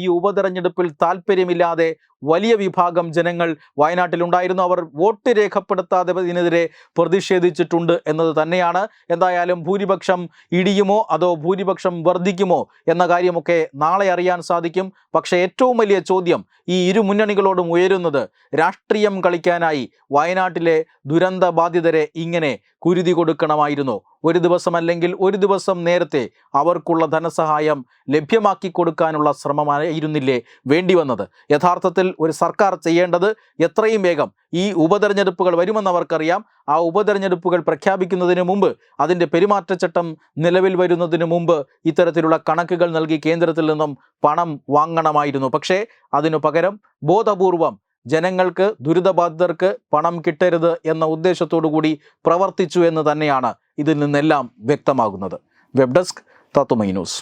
ഈ ഉപതെരഞ്ഞെടുപ്പിൽ താല്പര്യമില്ലാതെ വലിയ വിഭാഗം ജനങ്ങൾ വയനാട്ടിലുണ്ടായിരുന്നു. അവർ വോട്ട് രേഖപ്പെടുത്താത്തതിനെതിരെ പ്രതിഷേധിച്ചിട്ടുണ്ട് എന്നത് തന്നെയാണ്. എന്തായാലും ഭൂരിപക്ഷം ഇടിയുമോ അതോ ഭൂരിപക്ഷം വർദ്ധിക്കുമോ എന്ന കാര്യമൊക്കെ നാളെ അറിയാൻ സാധിക്കും. പക്ഷേ ഏറ്റവും വലിയ ചോദ്യം ഈ ഇരു മുന്നണികളോടും ഉയരുന്നത് രാഷ്ട്രീയം കളിക്കാനായി വയനാട്ടിലെ ദുരന്ത ബാധിതരെ ഇങ്ങനെ കുരുതി കൊടുക്കണമായിരുന്നു. ഒരു ദിവസം അല്ലെങ്കിൽ ഒരു ദിവസം നേരത്തെ അവർക്കുള്ള ധനസഹായം ലഭ്യമാക്കി കൊടുക്കാനുള്ള ശ്രമമായിരുന്നില്ലേ വേണ്ടി വന്നത്? യഥാർത്ഥത്തിൽ ഒരു സർക്കാർ ചെയ്യേണ്ടത് എത്രയും വേഗം ഈ ഉപതെരഞ്ഞെടുപ്പുകൾ വരുമെന്നവർക്കറിയാം. ആ ഉപതെരഞ്ഞെടുപ്പുകൾ പ്രഖ്യാപിക്കുന്നതിന് മുമ്പ്, അതിൻ്റെ പെരുമാറ്റച്ചട്ടം നിലവിൽ വരുന്നതിന് മുമ്പ് ഇത്തരത്തിലുള്ള കണക്കുകൾ നൽകി കേന്ദ്രത്തിൽ നിന്നും പണം വാങ്ങണമായിരുന്നു. പക്ഷേ അതിനു പകരം ബോധപൂർവം ജനങ്ങൾക്ക്, ദുരിതബാധിതർക്ക് പണം കിട്ടരുത് എന്ന ഉദ്ദേശത്തോടു കൂടി പ്രവർത്തിച്ചു എന്ന് തന്നെയാണ് ഇതിൽ നിന്നെല്ലാം വ്യക്തമാകുന്നത്. വെബ് ഡെസ്ക് തത്വമൈ ന്യൂസ്.